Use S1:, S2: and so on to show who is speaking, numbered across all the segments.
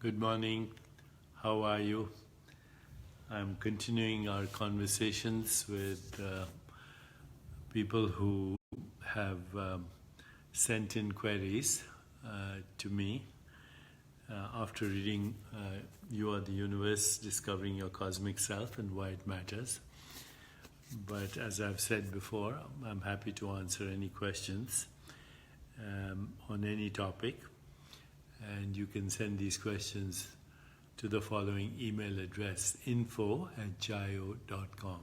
S1: Good morning. How are you? I'm continuing our conversations with people who have sent in queries to me after reading You Are the Universe, Discovering Your Cosmic Self and Why It Matters. But as I've said before, I'm happy to answer any questions on any topic. And you can send these questions to the following email address: info@jayo.com.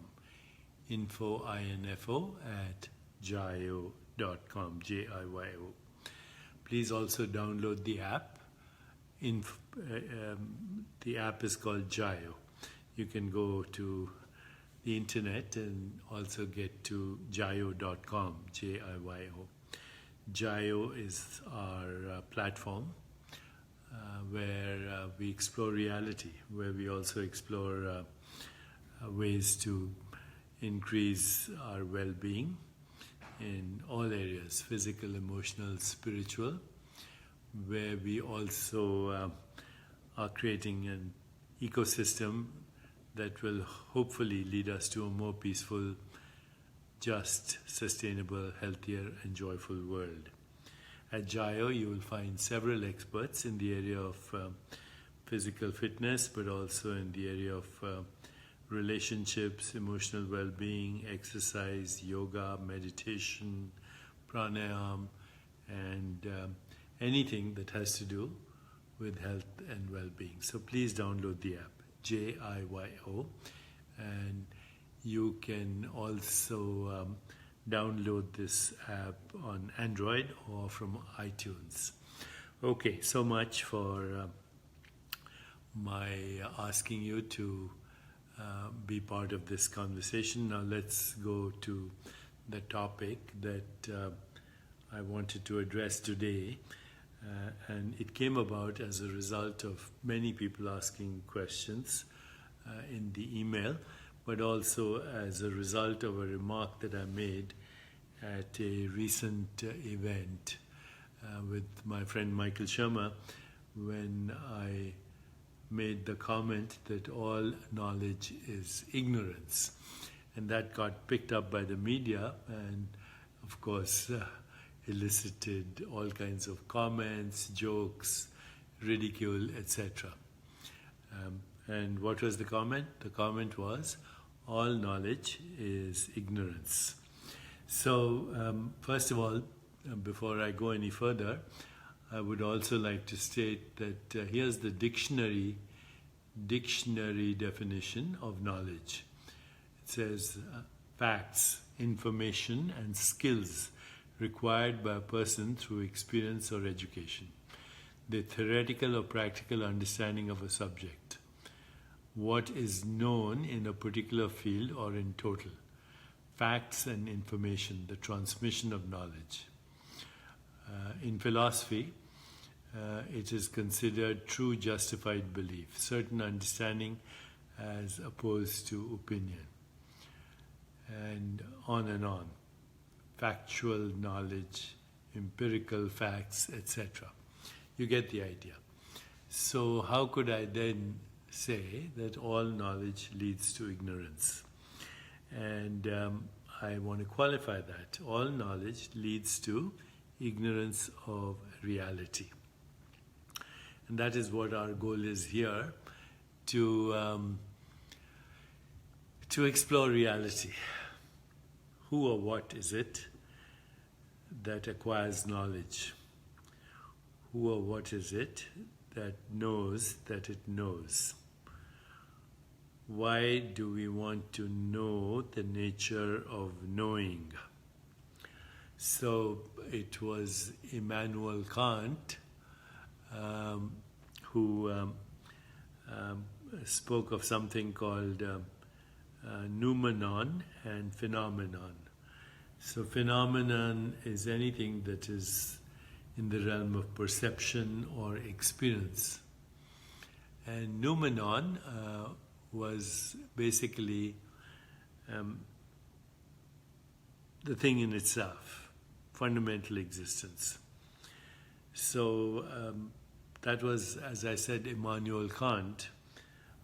S1: info@jayo.com. J-I-Y-O. Please also download the app. The app is called Jayo. You can go to the internet and also get to jayo.com. J-I-Y-O. Jayo is our platform where we explore reality, where we also explore ways to increase our well-being in all areas, physical, emotional, spiritual, where we also are creating an ecosystem that will hopefully lead us to a more peaceful, just, sustainable, healthier and joyful world. At Jayo, you will find several experts in the area of physical fitness, but also in the area of relationships, emotional well-being, exercise, yoga, meditation, pranayama, and anything that has to do with health and well-being. So please download the app, Jayo, and you can also download this app on Android or from iTunes. Okay, so much for my asking you to be part of this conversation. Now let's go to the topic that I wanted to address today. And it came about as a result of many people asking questions in the email, but also as a result of a remark that I made at a recent event with my friend Michael Sharma, when I made the comment that all knowledge is ignorance. And that got picked up by the media and, of course, elicited all kinds of comments, jokes, ridicule, etc. And what was the comment? The comment was, all knowledge is ignorance. So, first of all, before I go any further, I would also like to state that here's the dictionary definition of knowledge. It says facts, information, and skills required by a person through experience or education. The theoretical or practical understanding of a subject. What is known in a particular field or in total. Facts and information, the transmission of knowledge. In philosophy, it is considered true justified belief, certain understanding as opposed to opinion, and on. Factual knowledge, empirical facts, etc. You get the idea. So how could I then say that all knowledge leads to ignorance? And I want to qualify that. All knowledge leads to ignorance of reality. And that is what our goal is here, to explore reality. Who or what is it that acquires knowledge? Who or what is it that knows that it knows? Why do we want to know the nature of knowing? So it was Immanuel Kant who spoke of something called noumenon and phenomenon. So phenomenon is anything that is in the realm of perception or experience. And noumenon was basically the thing in itself, fundamental existence. So that was, as I said, Immanuel Kant,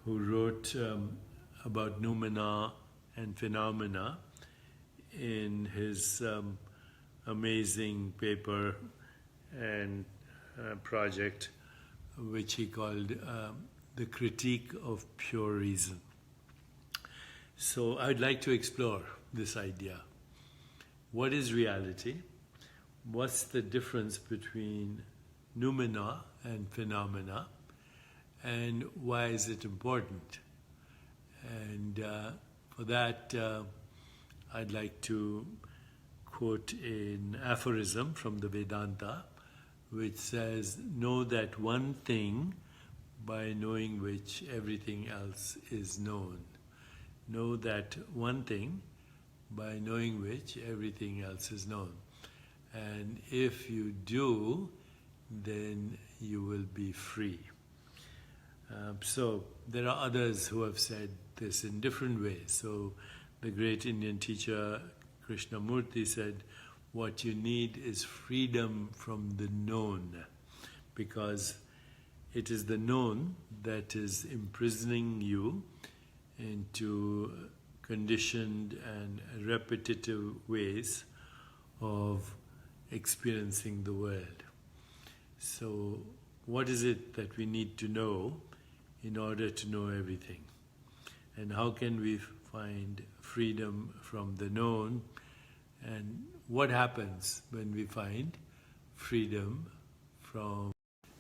S1: who wrote about noumena and phenomena in his amazing paper and project, which he called The Critique of Pure Reason. So I'd like to explore this idea. What is reality? What's the difference between noumena and phenomena? And why is it important? And for that, I'd like to quote an aphorism from the Vedanta, which says, "Know that one thing by knowing which everything else is known." Know that one thing by knowing which everything else is known. And if you do, then you will be free. So there are others who have said this in different ways. So the great Indian teacher Krishnamurti said, what you need is freedom from the known, because it is the known that is imprisoning you into conditioned and repetitive ways of experiencing the world. So what is it that we need to know in order to know everything? And how can we find freedom from the known? And what happens when we find freedom from...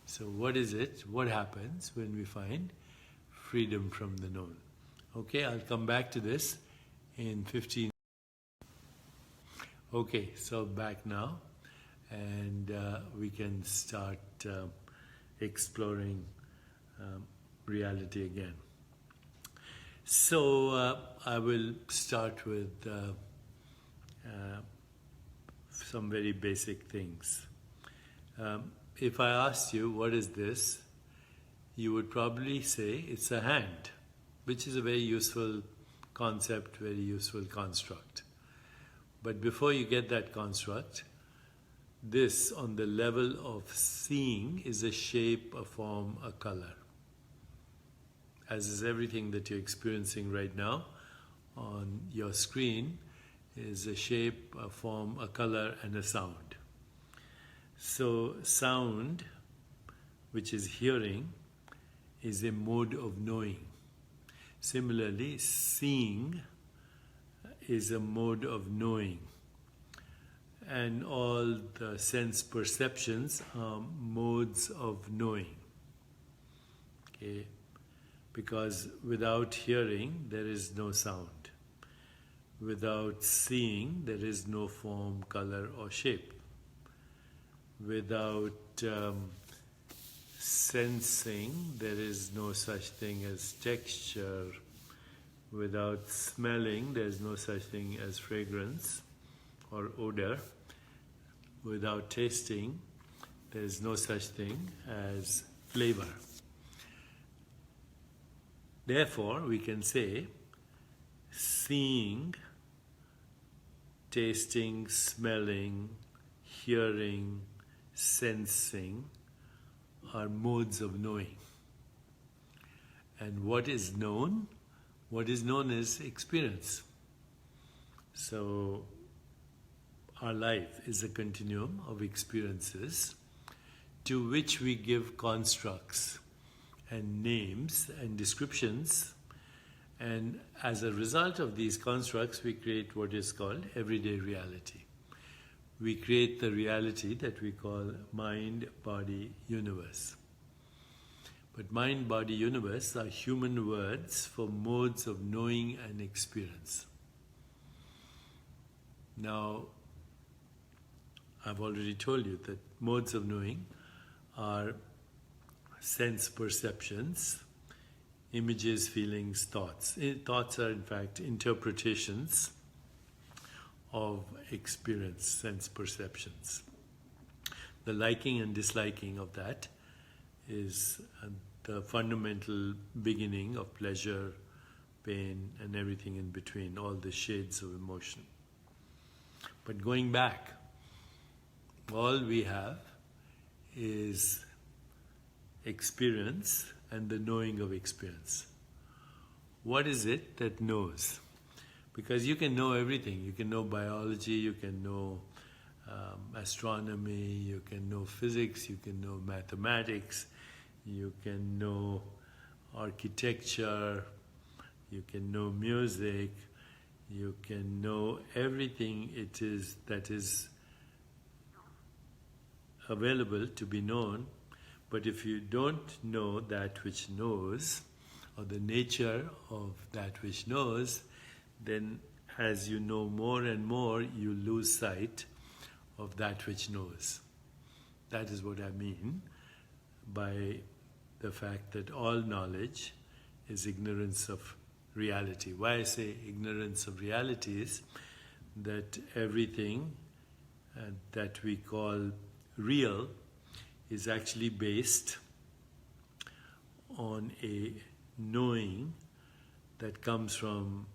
S1: So what is it? What happens when we find freedom from the known? Okay, I'll come back to this in 15. Okay, so back now, and we can start exploring reality again. So I will start with some very basic things. If I asked you, what is this? You would probably say it's a hand, which is a very useful concept, very useful construct. But before you get that construct, this on the level of seeing is a shape, a form, a color. As is everything that you're experiencing right now on your screen is a shape, a form, a color, and a sound. So sound, which is hearing, is a mode of knowing. Similarly, seeing is a mode of knowing. And all the sense perceptions are modes of knowing. Okay? Because without hearing, there is no sound. Without seeing, there is no form, color, or shape. Without sensing, there is no such thing as texture. Without smelling, there is no such thing as fragrance or odor. Without tasting, there is no such thing as flavor. Therefore, we can say seeing, tasting, smelling, hearing, sensing are modes of knowing. And what is known? What is known is experience. So our life is a continuum of experiences to which we give constructs and names and descriptions, and as a result of these constructs we create what is called everyday reality. We create the reality that we call mind, body, universe. But mind, body, universe are human words for modes of knowing and experience. Now, I've already told you that modes of knowing are sense perceptions, images, feelings, thoughts. Thoughts are in fact interpretations of experience, sense perceptions. The liking and disliking of that is the fundamental beginning of pleasure, pain, and everything in between, all the shades of emotion. But going back, all we have is experience and the knowing of experience. What is it that knows? Because you can know everything. You can know biology, you can know astronomy, you can know physics, you can know mathematics, you can know architecture, you can know music, you can know everything it is that is available to be known. But if you don't know that which knows, or the nature of that which knows, then as you know more and more, you lose sight of that which knows. That is what I mean by the fact that all knowledge is ignorance of reality. Why I say ignorance of reality is that everything that we call real is actually based on a knowing that comes from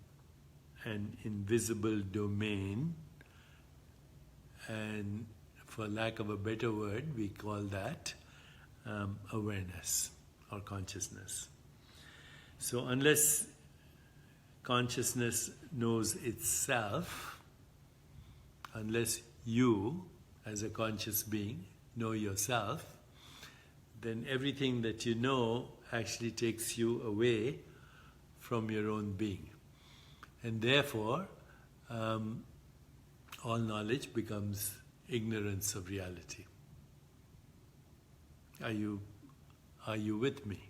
S1: an invisible domain, and for lack of a better word, we call that awareness or consciousness. So unless consciousness knows itself, unless you as a conscious being know yourself, then everything that you know actually takes you away from your own being. And therefore, all knowledge becomes ignorance of reality. Are you with me?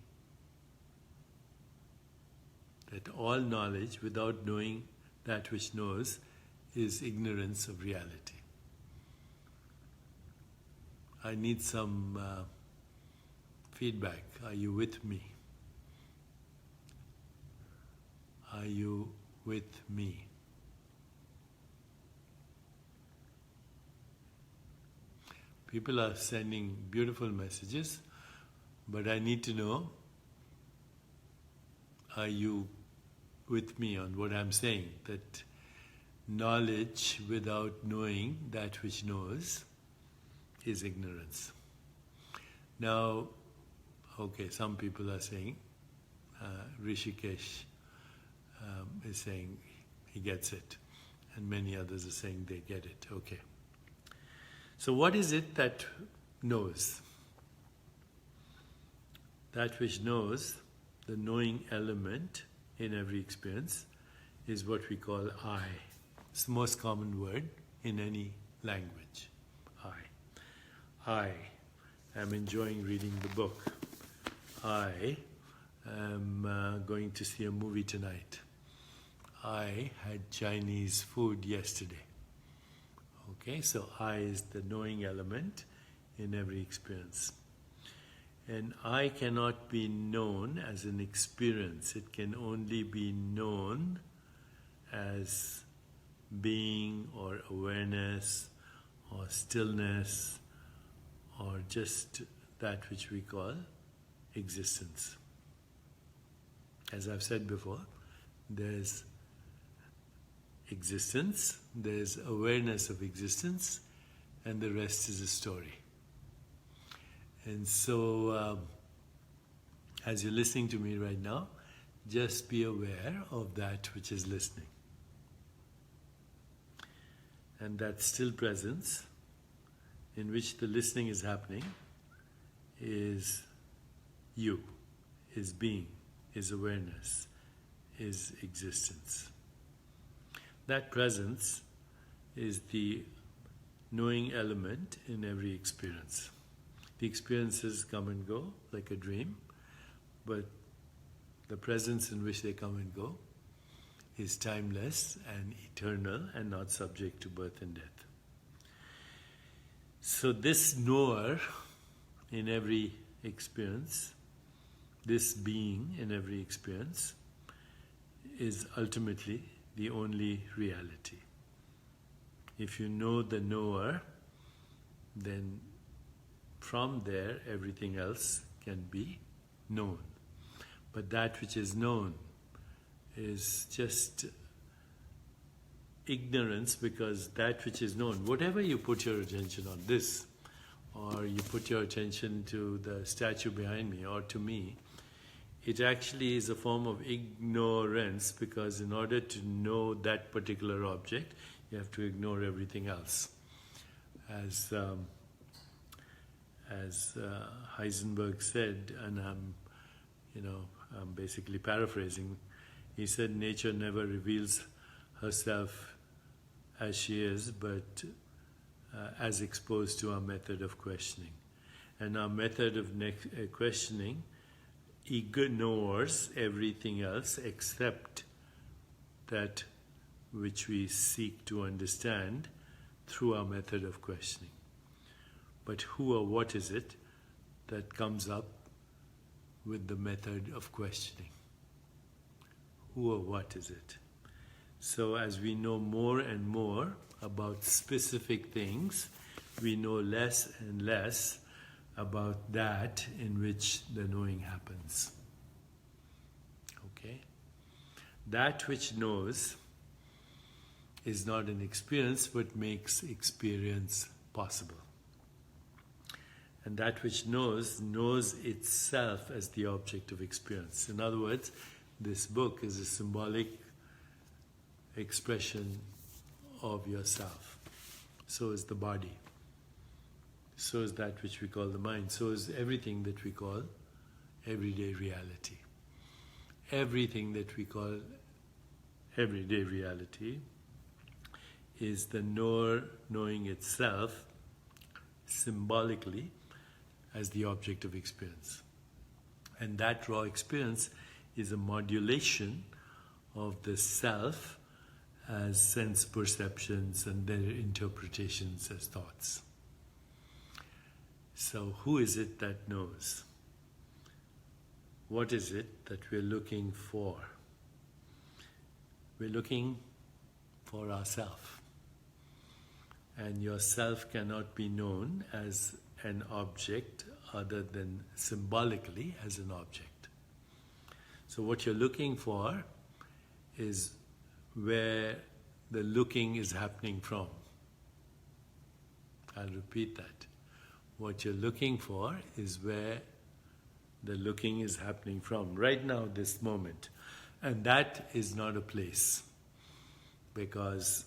S1: That all knowledge without knowing that which knows is ignorance of reality. I need some feedback. Are you with me? Are you with me? People are sending beautiful messages, but I need to know, are you with me on what I'm saying? That knowledge without knowing that which knows is ignorance. Now, okay, some people are saying, Rishikesh is saying he gets it, and many others are saying they get it. Okay. So what is it that knows? That which knows, the knowing element in every experience, is what we call I. It's the most common word in any language. I am enjoying reading the book. I am going to see a movie tonight. I had Chinese food yesterday. Okay, so I is the knowing element in every experience. And I cannot be known as an experience. It can only be known as being or awareness or stillness or just that which we call existence. As I've said before, there's existence, there's awareness of existence, and the rest is a story. And so, as you're listening to me right now, just be aware of that which is listening. And that still presence in which the listening is happening is you, is being, is awareness, is existence. That presence is the knowing element in every experience. The experiences come and go like a dream, but the presence in which they come and go is timeless and eternal and not subject to birth and death. So this knower in every experience, this being in every experience, is ultimately the only reality. If you know the knower, then from there everything else can be known. But that which is known is just ignorance, because that which is known, whatever you put your attention on, this or you put your attention to the statue behind me or to me, it actually is a form of ignorance, because in order to know that particular object, you have to ignore everything else. As Heisenberg said, and I'm basically paraphrasing, he said, nature never reveals herself as she is, but as exposed to our method of questioning. And our method of questioning ignores everything else except that which we seek to understand through our method of questioning. But who or what is it that comes up with the method of questioning? Who or what is it? So as we know more and more about specific things, we know less and less about that in which the knowing happens. Okay? That which knows is not an experience, but makes experience possible. And that which knows itself as the object of experience. In other words, this book is a symbolic expression of yourself. So is the body. So is that which we call the mind. So is everything that we call everyday reality. Everything that we call everyday reality is the knower knowing itself symbolically as the object of experience. And that raw experience is a modulation of the self as sense perceptions and their interpretations as thoughts. So who is it that knows? What is it that we're looking for? We're looking for ourselves. And yourself cannot be known as an object other than symbolically as an object. So what you're looking for is where the looking is happening from. I'll repeat that. What you're looking for is where the looking is happening from, right now, this moment. And that is not a place, because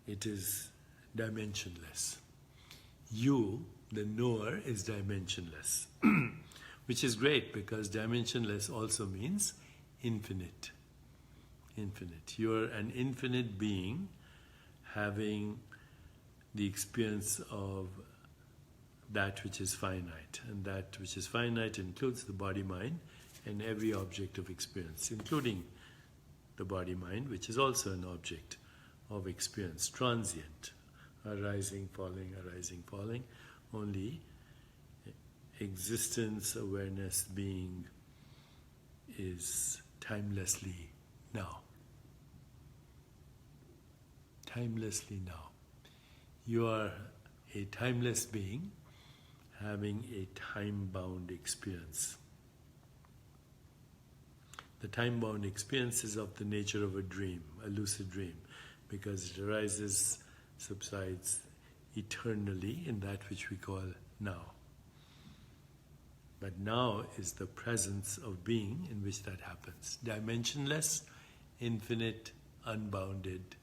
S1: it is dimensionless. You, the knower, is dimensionless. Which is great, because dimensionless also means infinite. Infinite. You're an infinite being having the experience of that which is finite. And that which is finite includes the body-mind and every object of experience, including the body-mind, which is also an object of experience, transient, arising, falling. Only existence, awareness, being is timelessly now. Timelessly now. You are a timeless being having a time-bound experience. The time-bound experience is of the nature of a dream, a lucid dream, because it arises, subsides eternally in that which we call now. But now is the presence of being in which that happens. Dimensionless, infinite, unbounded,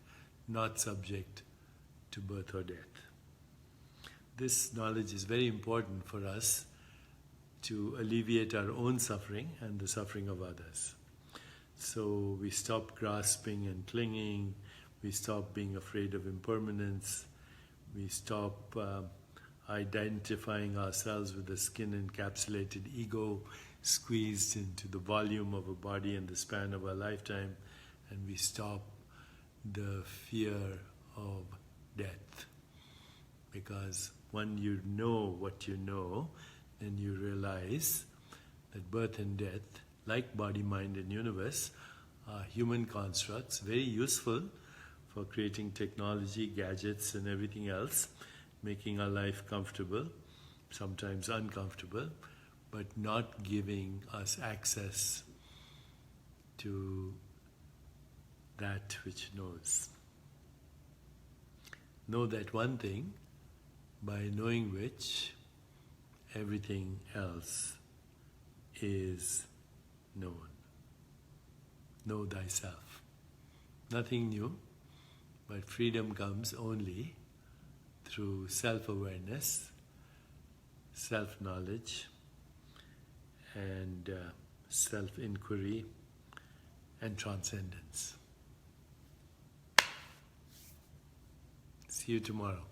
S1: not subject to birth or death. This knowledge is very important for us to alleviate our own suffering and the suffering of others. So we stop grasping and clinging, we stop being afraid of impermanence, we stop identifying ourselves with the skin-encapsulated ego squeezed into the volume of a body in the span of a lifetime, and we stop the fear of death. Because when you know what you know, then you realize that birth and death, like body, mind and universe, are human constructs, very useful for creating technology, gadgets and everything else, making our life comfortable, sometimes uncomfortable, but not giving us access to that which knows. Know that one thing, by knowing which everything else is known. Know thyself. Nothing new, but freedom comes only through self-awareness, self-knowledge, and self-inquiry and transcendence. See you tomorrow.